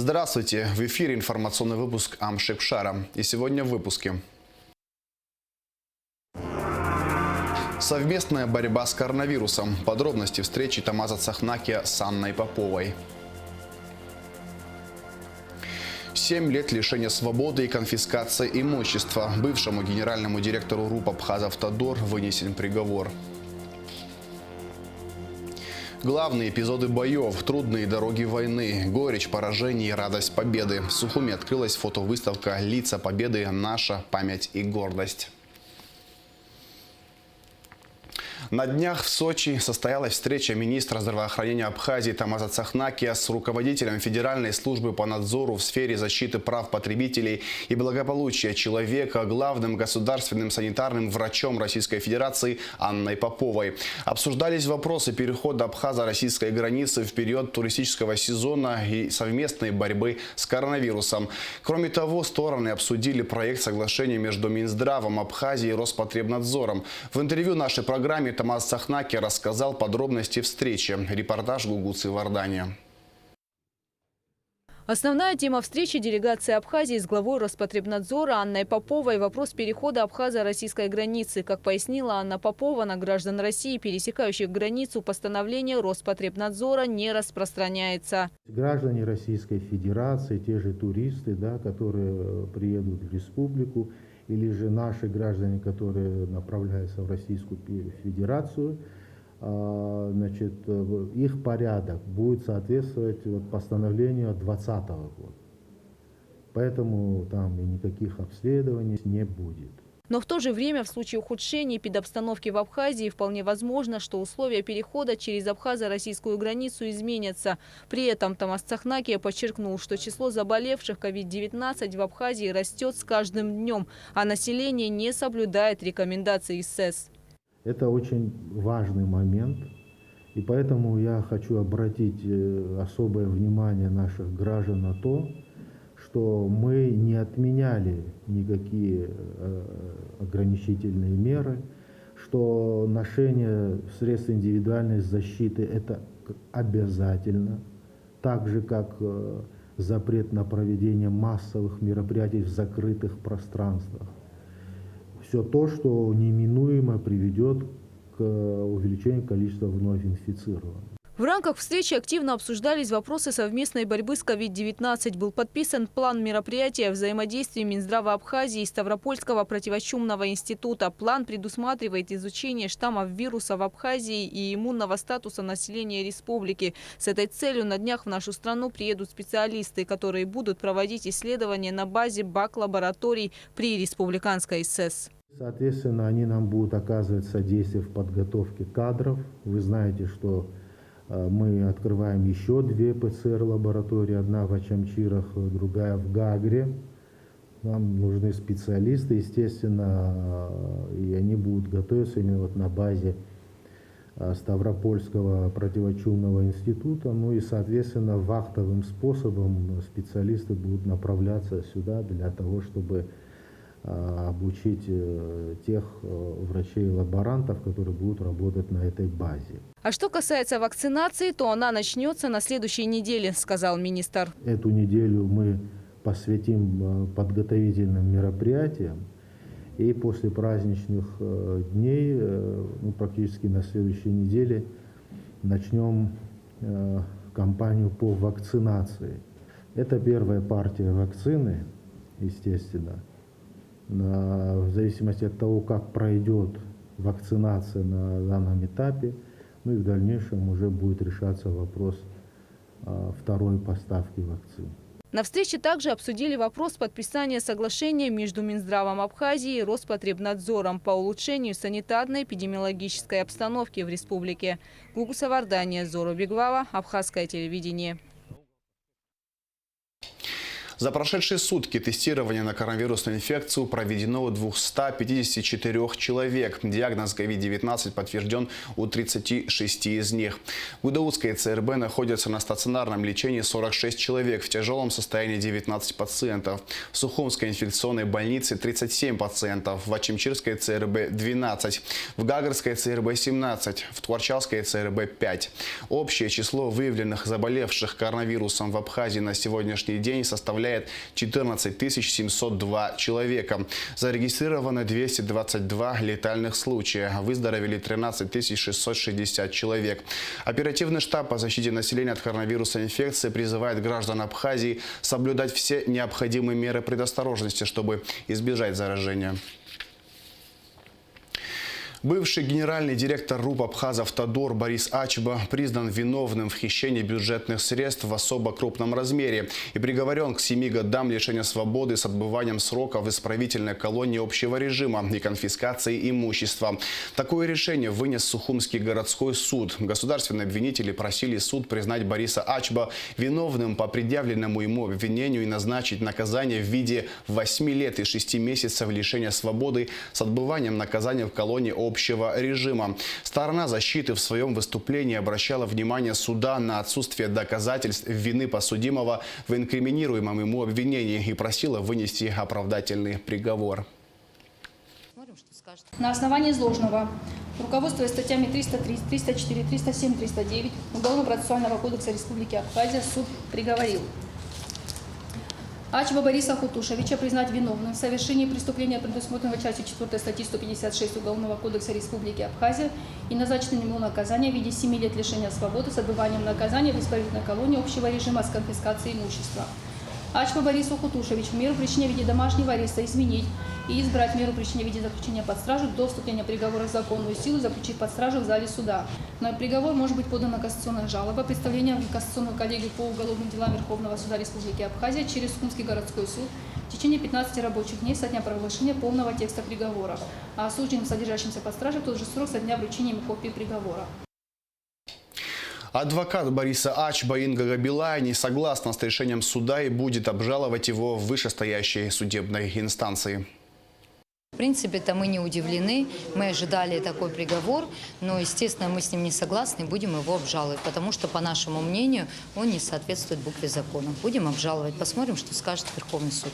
Здравствуйте! В эфире информационный выпуск Амшикшара. И сегодня в выпуске. Совместная борьба с коронавирусом. Подробности встречи Томаза Цахнакия с Анной Поповой. 7 лет лишения свободы и конфискация имущества. Бывшему генеральному директору РУП «Абхазавтодор» вынесен приговор. Главные эпизоды боев, трудные дороги войны, горечь поражений и радость победы. В Сухуми открылась фотовыставка «Лица победы. Наша память и гордость». На днях в Сочи состоялась встреча министра здравоохранения Абхазии Томаза Цахнакия с руководителем Федеральной службы по надзору в сфере защиты прав потребителей и благополучия человека, главным государственным санитарным врачом Российской Федерации Анной Поповой. Обсуждались вопросы перехода абхазо-российской границы в период туристического сезона и совместной борьбы с коронавирусом. Кроме того, стороны обсудили проект соглашения между Минздравом Абхазии и Роспотребнадзором. В интервью нашей программе Томаз Цахнакия рассказал подробности встречи. Репортаж Гугуцы Вардания. Основная тема встречи делегации Абхазии с главой Роспотребнадзора Анной Поповой – вопрос перехода абхазо-российской границы. Как пояснила Анна Попова, на граждан России, пересекающих границу, постановление Роспотребнадзора не распространяется. Граждане Российской Федерации, те же туристы, которые приедут в республику, или же наши граждане, которые направляются в Российскую Федерацию, значит, их порядок будет соответствовать постановлению 2020 года. Поэтому там и никаких обследований не будет. Но в то же время в случае ухудшения эпидобстановки в Абхазии вполне возможно, что условия перехода через абхазо-российскую границу изменятся. При этом Томаз Цахнакия подчеркнул, что число заболевших COVID-19 в Абхазии растет с каждым днем, а население не соблюдает рекомендаций СЭС. Это очень важный момент, и поэтому я хочу обратить особое внимание наших граждан на то, что мы не отменяли никакие ограничительные меры, что ношение средств индивидуальной защиты – это обязательно, так же как запрет на проведение массовых мероприятий в закрытых пространствах. Все то, что неминуемо приведет к увеличению количества вновь инфицированных. В рамках встречи активно обсуждались вопросы совместной борьбы с COVID-19. Был подписан план мероприятия о взаимодействии Минздрава Абхазии и Ставропольского противочумного института. План предусматривает изучение штаммов вируса в Абхазии и иммунного статуса населения республики. С этой целью на днях в нашу страну приедут специалисты, которые будут проводить исследования на базе бак-лабораторий при республиканской СЭС. Соответственно, они нам будут оказывать содействие в подготовке кадров. Вы знаете, что мы открываем еще 2 ПЦР-лаборатории, одна в Ачамчирах, другая в Гагре. Нам нужны специалисты, естественно, и они будут готовиться именно на базе Ставропольского противочумного института. Ну и, соответственно, вахтовым способом специалисты будут направляться сюда для того, чтобы обучить тех врачей-лаборантов, которые будут работать на этой базе. А что касается вакцинации, то она начнется на следующей неделе, сказал министр. Эту неделю мы посвятим подготовительным мероприятиям. И после праздничных дней, практически на следующей неделе, начнем кампанию по вакцинации. Это первая партия вакцины, естественно. В зависимости от того, как пройдет вакцинация на данном этапе, ну и в дальнейшем уже будет решаться вопрос второй поставки вакцин. На встрече также обсудили вопрос подписания соглашения между Минздравом Абхазии и Роспотребнадзором по улучшению санитарно-эпидемиологической обстановки в республике. Гугуса Вардания, Зору Беглава, Абхазское телевидение. За прошедшие сутки тестирование на коронавирусную инфекцию проведено у 254 человек. Диагноз COVID-19 подтвержден у 36 из них. В Гудаутской ЦРБ находятся на стационарном лечении 46 человек, в тяжелом состоянии 19 пациентов. В Сухумской инфекционной больнице 37 пациентов, в Ачимчирской ЦРБ 12, в Гагарской ЦРБ 17, в Творчалской ЦРБ 5. Общее число выявленных заболевших коронавирусом в Абхазии на сегодняшний день составляет 14 702 человека. Зарегистрировано 222 летальных случая. Выздоровели 13 660 человек. Оперативный штаб по защите населения от коронавирусной инфекции призывает граждан Абхазии соблюдать все необходимые меры предосторожности, чтобы избежать заражения. Бывший генеральный директор РУП «Абхазавтодор» Борис Ачба признан виновным в хищении бюджетных средств в особо крупном размере и приговорен к 7 годам лишения свободы с отбыванием срока в исправительной колонии общего режима и конфискацией имущества. Такое решение вынес Сухумский городской суд. Государственные обвинители просили суд признать Бориса Ачба виновным по предъявленному ему обвинению и назначить наказание в виде 8 лет и 6 месяцев лишения свободы с отбыванием наказания в колонии общего режима. Сторона защиты в своем выступлении обращала внимание суда на отсутствие доказательств вины подсудимого в инкриминируемом ему обвинении и просила вынести оправдательный приговор. На основании изложенного, руководствуясь статьями 303, 304, 307, 309 Уголовно-процессуального кодекса Республики Абхазия, суд приговорил Ачба Бориса Хутушевича признать виновным в совершении преступления, предусмотренного частью 4 статьи 156 Уголовного кодекса Республики Абхазия, и назначить ему наказание в виде 7 лет лишения свободы с отбыванием наказания в исправительной колонии общего режима с конфискацией имущества. Ачба Борису Хутушевичу меру причинения в виде домашнего ареста изменить и избрать меру причинения в виде заключения под стражу до вступления приговора в законную силу, заключить под стражу в зале суда. На приговор может быть подана кассационная жалоба, представление в Кассационную коллегию по уголовным делам Верховного суда Республики Абхазия через Сухумский городской суд в течение 15 рабочих дней со дня провозглашения полного текста приговора, а осужденным, содержащимся под стражей, тот же срок со дня вручения ему копии приговора. Адвокат Бориса Ачба Инга Габилая не согласна с решением суда и будет обжаловать его в вышестоящей судебной инстанции. В принципе-то мы не удивлены, мы ожидали такой приговор, но, естественно, мы с ним не согласны и будем его обжаловать, потому что, по нашему мнению, он не соответствует букве закона. Будем обжаловать, посмотрим, что скажет Верховный суд.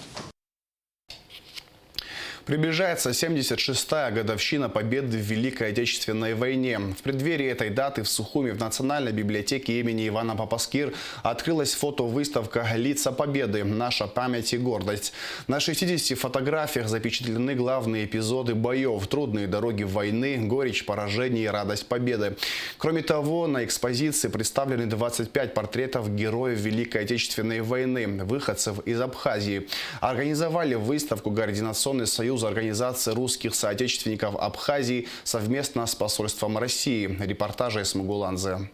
Приближается 76-я годовщина победы в Великой Отечественной войне. В преддверии этой даты в Сухуми в Национальной библиотеке имени Ивана Папаскир открылась фотовыставка «Лица Победы. Наша память и гордость». На 60 фотографиях запечатлены главные эпизоды боев, трудные дороги войны, горечь поражений и радость победы. Кроме того, на экспозиции представлены 25 портретов героев Великой Отечественной войны, выходцев из Абхазии. Организовали выставку Координационный союз организации русских соотечественников Абхазии совместно с посольством России. Репортажи из Мугуланзе.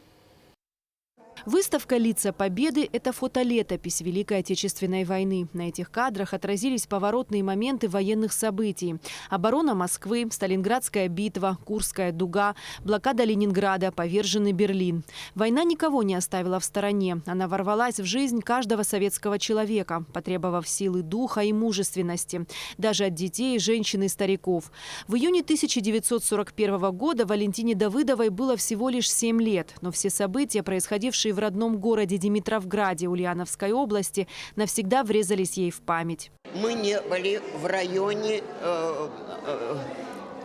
Выставка «Лица Победы» – это фотолетопись Великой Отечественной войны. На этих кадрах отразились поворотные моменты военных событий. Оборона Москвы, Сталинградская битва, Курская дуга, блокада Ленинграда, поверженный Берлин. Война никого не оставила в стороне. Она ворвалась в жизнь каждого советского человека, потребовав силы духа и мужественности. Даже от детей, женщин и стариков. В июне 1941 года Валентине Давыдовой было всего лишь 7 лет. Но все события, происходившие в родном городе Димитровграде Ульяновской области, навсегда врезались ей в память. Мы не были в районе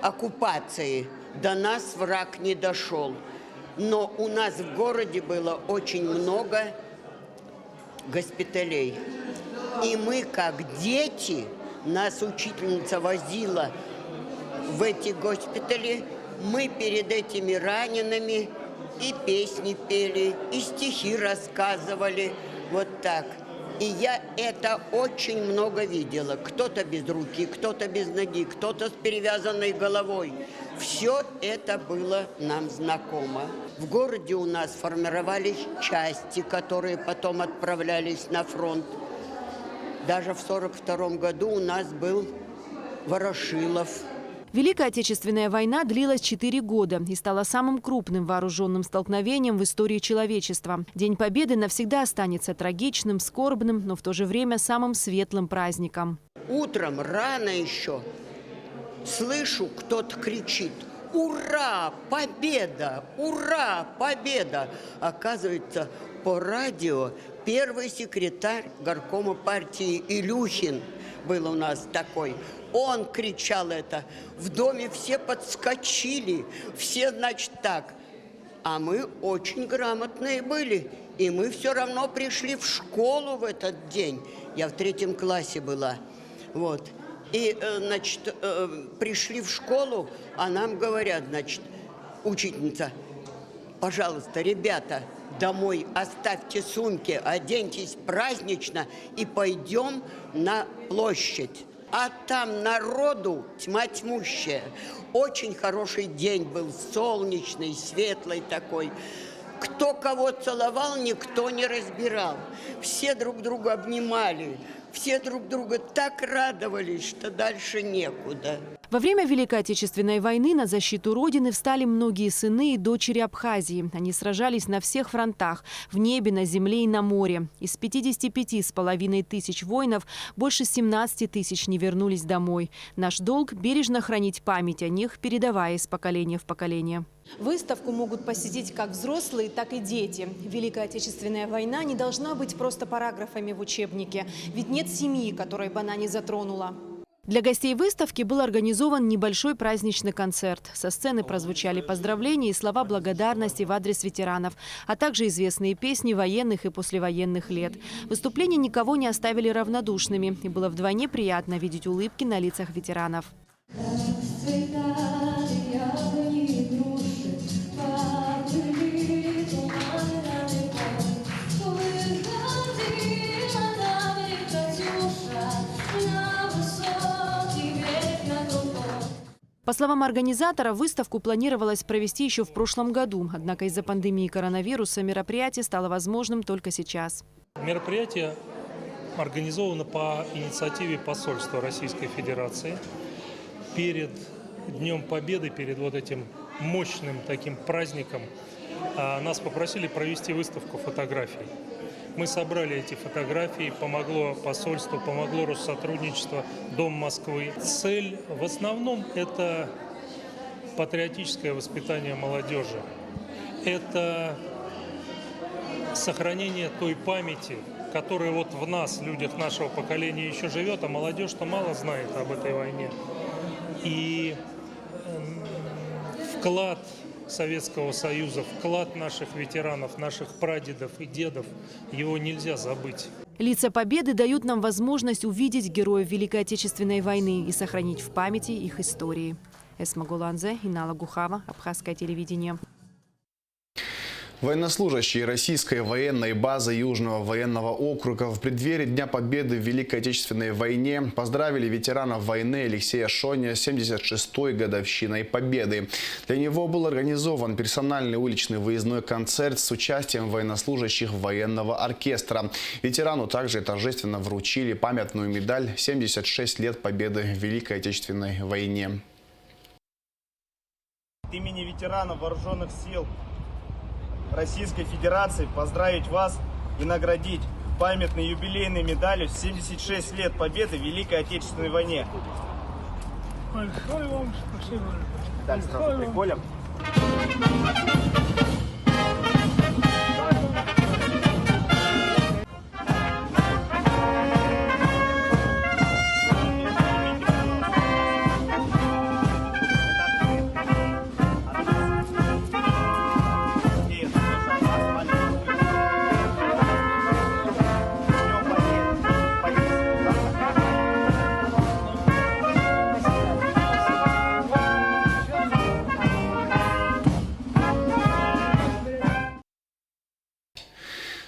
оккупации. До нас враг не дошел. Но у нас в городе было очень много госпиталей. И мы, как дети, нас учительница возила в эти госпитали. Мы перед этими ранеными и песни пели, и стихи рассказывали, вот так. И я это очень много видела. Кто-то без руки, кто-то без ноги, кто-то с перевязанной головой. Все это было нам знакомо. В городе у нас формировались части, которые потом отправлялись на фронт. Даже в 1942 году у нас был Ворошилов. Великая Отечественная война длилась 4 года и стала самым крупным вооруженным столкновением в истории человечества. День Победы навсегда останется трагичным, скорбным, но в то же время самым светлым праздником. Утром рано еще слышу, кто-то кричит: «Ура! Победа! Ура! Победа!» Оказывается, по радио первый секретарь горкома партии Илюхин был у нас такой. Он кричал это. В доме все подскочили. Все, значит, так. А мы очень грамотные были. И мы все равно пришли в школу в этот день. Я в 3 классе была. Вот. И, значит, пришли в школу, а нам говорят, значит, учительница: пожалуйста, ребята, домой оставьте сумки, оденьтесь празднично и пойдем на площадь. А там народу тьма тьмущая. Очень хороший день был, солнечный, светлый такой. Кто кого целовал, никто не разбирал. Все друг друга обнимали. Все друг друга так радовались, что дальше некуда. Во время Великой Отечественной войны на защиту Родины встали многие сыны и дочери Абхазии. Они сражались на всех фронтах – в небе, на земле и на море. Из 55,5 тысяч воинов больше 17 тысяч не вернулись домой. Наш долг – бережно хранить память о них, передавая из поколения в поколение. Выставку могут посетить как взрослые, так и дети. Великая Отечественная война не должна быть просто параграфами в учебнике. Ведь нет семьи, которой бы она не затронула. Для гостей выставки был организован небольшой праздничный концерт. Со сцены прозвучали поздравления и слова благодарности в адрес ветеранов, а также известные песни военных и послевоенных лет. Выступления никого не оставили равнодушными, и было вдвойне приятно видеть улыбки на лицах ветеранов. По словам организатора, выставку планировалось провести еще в прошлом году. Однако из-за пандемии коронавируса мероприятие стало возможным только сейчас. Мероприятие организовано по инициативе посольства Российской Федерации. Перед Днем Победы, перед вот этим мощным таким праздником, нас попросили провести выставку фотографий. Мы собрали эти фотографии, помогло посольство, помогло Россотрудничество, Дом Москвы. Цель в основном – это патриотическое воспитание молодежи. Это сохранение той памяти, которая вот в нас, людях нашего поколения, еще живет, а молодежь-то мало знает об этой войне. И вклад Советского Союза, вклад наших ветеранов, наших прадедов и дедов, его нельзя забыть. Лица Победы дают нам возможность увидеть героев Великой Отечественной войны и сохранить в памяти их истории. Эсма Гуланзе, Инала Гухава, Абхазское телевидение. Военнослужащие российской военной базы Южного военного округа в преддверии Дня Победы в Великой Отечественной войне поздравили ветеранов войны Алексея Шоня с 76-й годовщиной Победы. Для него был организован персональный уличный выездной концерт с участием военнослужащих военного оркестра. Ветерану также торжественно вручили памятную медаль «76 лет Победы в Великой Отечественной войне». От имени ветеранов вооруженных сил Российской Федерации поздравить вас и наградить памятной юбилейной медалью 76 лет Победы в Великой Отечественной войне. Большое вам спасибо. Так, сразу приколем.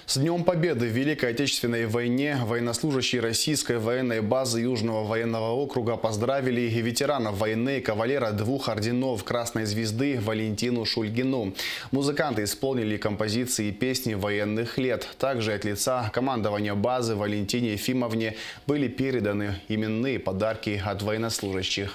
С Днем Победы в Великой Отечественной войне военнослужащие российской военной базы Южного военного округа поздравили и ветеранов войны, кавалера 2 орденов Красной Звезды Валентину Шульгину. Музыканты исполнили композиции и песни военных лет. Также от лица командования базы Валентине Ефимовне были переданы именные подарки от военнослужащих.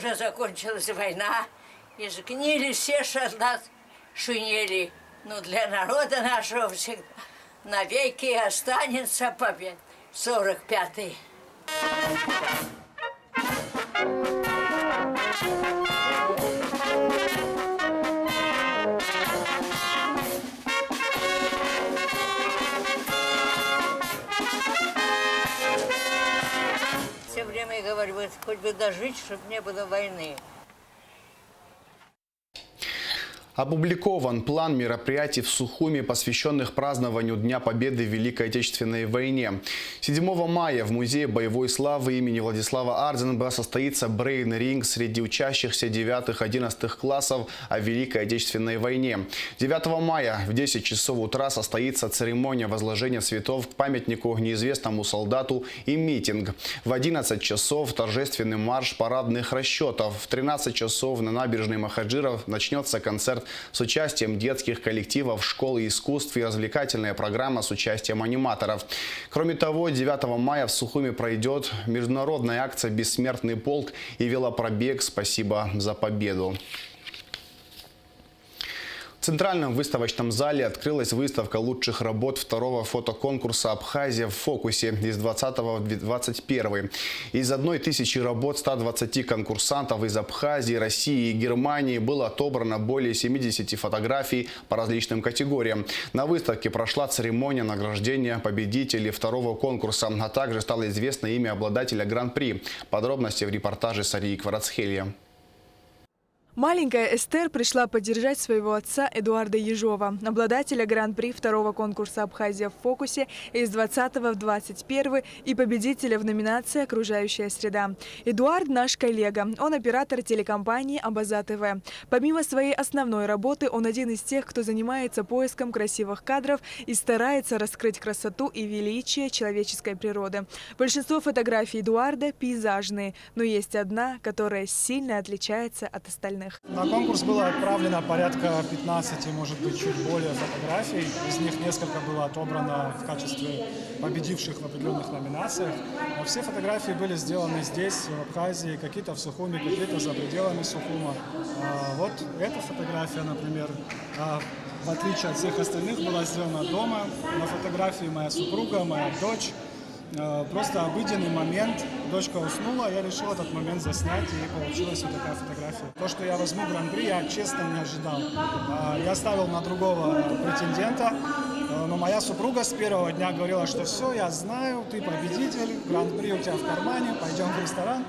уже закончилась война, и сгнили все солдат шинели. Но для народа нашего всегда навеки останется победа. 45-й. Все время я говорю, вот хоть бы дожить, чтобы не было войны. Опубликован план мероприятий в Сухуми, посвященных празднованию Дня Победы в Великой Отечественной войне. 7 мая в Музее боевой славы имени Владислава Ардзенберга состоится брейн-ринг среди учащихся 9-11 классов о Великой Отечественной войне. 9 мая в 10 часов утра состоится церемония возложения цветов к памятнику неизвестному солдату и митинг. В 11 часов торжественный марш парадных расчетов. В 13 часов на набережной Махаджиров начнется концерт с участием детских коллективов, школы искусств и развлекательная программа с участием аниматоров. Кроме того, 9 мая в Сухуми пройдет международная акция «Бессмертный полк» и велопробег «Спасибо за победу». В Центральном выставочном зале открылась выставка лучших работ второго фотоконкурса «Абхазия в фокусе» из 20 в 21. Из 1000 работ 120 конкурсантов из Абхазии, России и Германии было отобрано более 70 фотографий по различным категориям. На выставке прошла церемония награждения победителей второго конкурса, а также стало известно имя обладателя гран-при. Подробности в репортаже Сарии Кварацхелья. Маленькая Эстер пришла поддержать своего отца Эдуарда Ежова, обладателя гран-при второго конкурса «Абхазия в фокусе» из 20 в 21 и победителя в номинации «Окружающая среда». Эдуард – наш коллега. Он оператор телекомпании «Абаза ТВ». Помимо своей основной работы, он один из тех, кто занимается поиском красивых кадров и старается раскрыть красоту и величие человеческой природы. Большинство фотографий Эдуарда пейзажные, но есть одна, которая сильно отличается от остальных. На конкурс было отправлено порядка 15, может быть, чуть более фотографий. Из них несколько было отобрано в качестве победивших в определенных номинациях. Но все фотографии были сделаны здесь, в Абхазии, какие-то в Сухуми, какие-то за пределами Сухума. Вот эта фотография, например, в отличие от всех остальных, была сделана дома. На фотографии моя супруга, моя дочь. Просто обыденный момент. Дочка уснула, я решил этот момент заснять, и получилась вот такая фотография. То, что я возьму гран-при, я честно не ожидал. Я ставил на другого претендента, но моя супруга с первого дня говорила, что все, я знаю, ты победитель, гран-при у тебя в кармане, пойдем в ресторан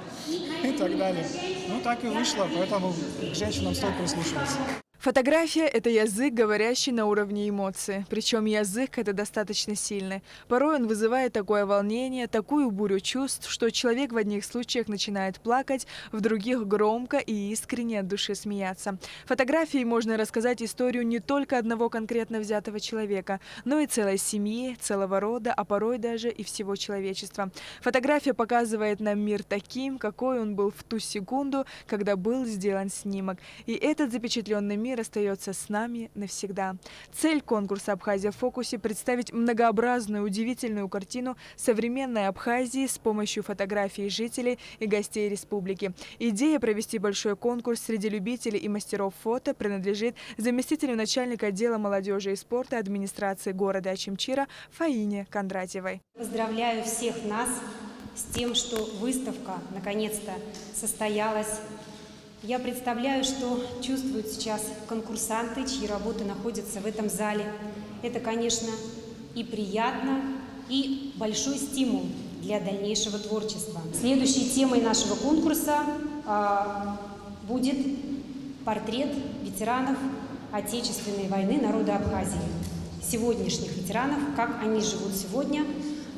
и так далее. Ну так и вышло, поэтому к женщинам стоит прислушиваться. Фотография – это язык, говорящий на уровне эмоций. Причем язык – это достаточно сильный. Порой он вызывает такое волнение, такую бурю чувств, что человек в одних случаях начинает плакать, в других громко и искренне от души смеяться. Фотографией можно рассказать историю не только одного конкретно взятого человека, но и целой семьи, целого рода, а порой даже и всего человечества. Фотография показывает нам мир таким, какой он был в ту секунду, когда был сделан снимок. И этот запечатленный мир остается с нами навсегда. Цель конкурса «Абхазия в фокусе» – представить многообразную, удивительную картину современной Абхазии с помощью фотографий жителей и гостей республики. Идея провести большой конкурс среди любителей и мастеров фото принадлежит заместителю начальника отдела молодежи и спорта администрации города Очимчира Фаине Кондратьевой. Поздравляю всех нас с тем, что выставка наконец-то состоялась. Я представляю, что чувствуют сейчас конкурсанты, чьи работы находятся в этом зале. Это, конечно, и приятно, и большой стимул для дальнейшего творчества. Следующей темой нашего конкурса будет портрет ветеранов Отечественной войны народа Абхазии. Сегодняшних ветеранов, как они живут сегодня.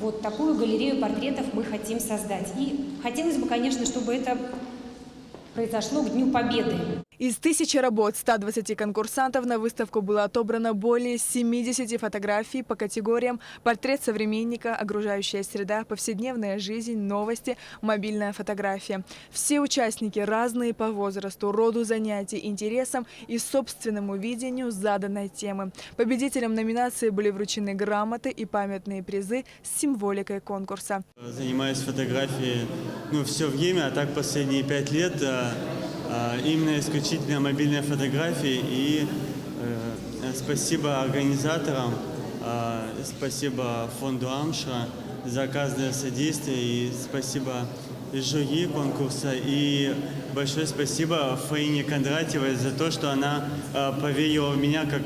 Вот такую галерею портретов мы хотим создать. И хотелось бы, конечно, чтобы это произошло к Дню Победы. Из 1000 работ 120 конкурсантов на выставку было отобрано более 70 фотографий по категориям «Портрет современника», «Окружающая среда», «Повседневная жизнь», «Новости», «Мобильная фотография». Все участники разные по возрасту, роду занятий, интересам и собственному видению заданной темы. Победителям номинации были вручены грамоты и памятные призы с символикой конкурса. Занимаюсь фотографией все время, а так последние 5 лет. Именно исключительно мобильной фотографии. И спасибо организаторам, спасибо фонду Амшра за оказанное содействие, и спасибо жюри конкурса, и большое спасибо Фаине Кондратьевой за то, что она поверила в меня как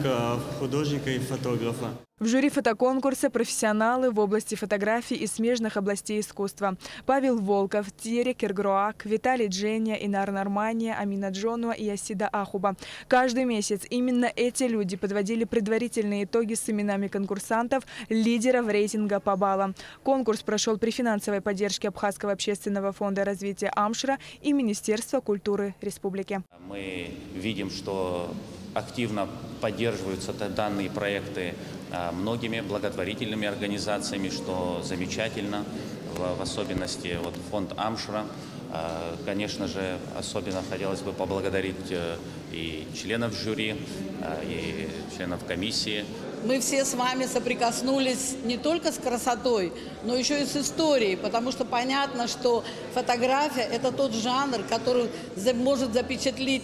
художника и фотографа. В жюри фотоконкурса профессионалы в области фотографии и смежных областей искусства. Павел Волков, Терри Кергруак, Виталий Дженя, Инар Нормания, Амина Джонуа и Асида Ахуба. Каждый месяц именно эти люди подводили предварительные итоги с именами конкурсантов, лидеров рейтинга по баллам. Конкурс прошел при финансовой поддержке Абхазского общественного фонда развития Амшра и Министерства культуры республики. Мы видим, что активно поддерживаются данные проекты многими благотворительными организациями, что замечательно, в особенности фонд Амшра. Конечно же, особенно хотелось бы поблагодарить и членов жюри, и членов комиссии. Мы все с вами соприкоснулись не только с красотой, но еще и с историей, потому что понятно, что фотография – это тот жанр, который может запечатлеть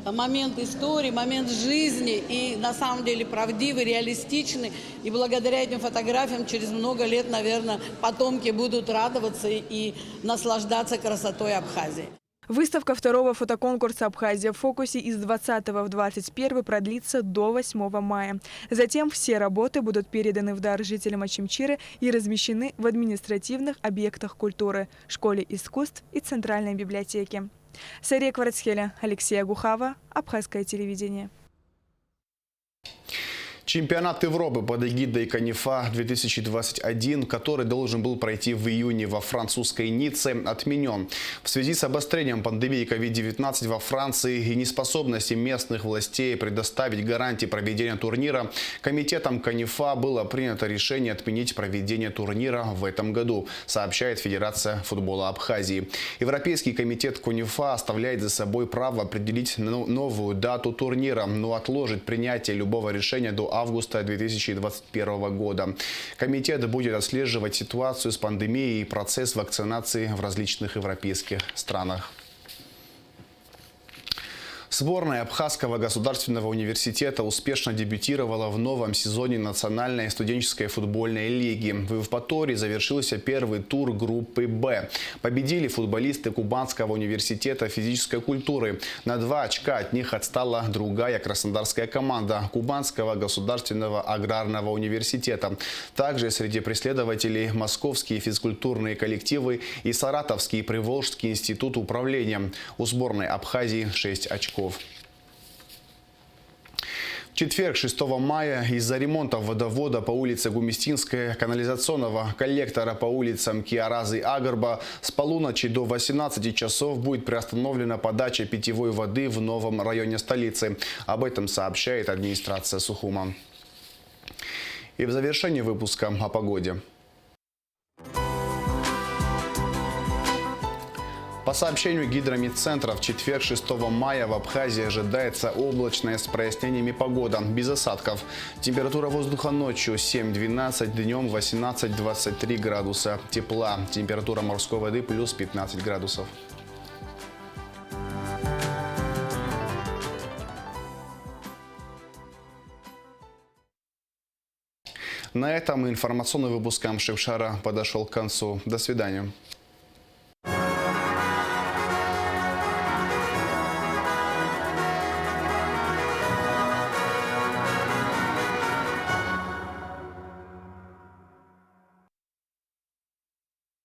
момент истории, момент жизни, и на самом деле правдивый, реалистичный. И благодаря этим фотографиям через много лет, наверное, потомки будут радоваться и наслаждаться красотой Абхазии. Выставка второго фотоконкурса «Абхазия в фокусе» из 20 в 21 продлится до 8 мая. Затем все работы будут переданы в дар жителям Очимчиры и размещены в административных объектах культуры, школе искусств и центральной библиотеке. Сария Кварцхеля, Алексей Агухава, Абхазское телевидение. Чемпионат Европы под эгидой Канифа 2021, который должен был пройти в июне во французской Ницце, отменен. В связи с обострением пандемии COVID-19 во Франции и неспособностью местных властей предоставить гарантии проведения турнира, комитетом Канифа было принято решение отменить проведение турнира в этом году, сообщает Федерация футбола Абхазии. Европейский комитет Канифа оставляет за собой право определить новую дату турнира, но отложит принятие любого решения до августа 2021 года. Комитет будет отслеживать ситуацию с пандемией и процесс вакцинации в различных европейских странах. Сборная Абхазского государственного университета успешно дебютировала в новом сезоне Национальной студенческой футбольной лиги. В Евпатории завершился первый тур группы «Б». Победили футболисты Кубанского университета физической культуры. На 2 очка от них отстала другая краснодарская команда Кубанского государственного аграрного университета. Также среди преследователей московские физкультурные коллективы и Саратовский Приволжский институт управления. У сборной Абхазии 6 очков. В четверг, 6 мая, из-за ремонта водовода по улице Гумистинская, канализационного коллектора по улицам Киаразы и Агарба с полуночи до 18 часов будет приостановлена подача питьевой воды в новом районе столицы. Об этом сообщает администрация Сухума. И в завершении выпуска о погоде. По сообщению Гидромедцентра, в четверг, 6 мая в Абхазии ожидается облачная с прояснениями погода, без осадков. Температура воздуха ночью 7-12, днем 18-23 градуса тепла. Температура морской воды плюс 15 градусов. На этом информационный выпуск Амшевшара подошел к концу. До свидания.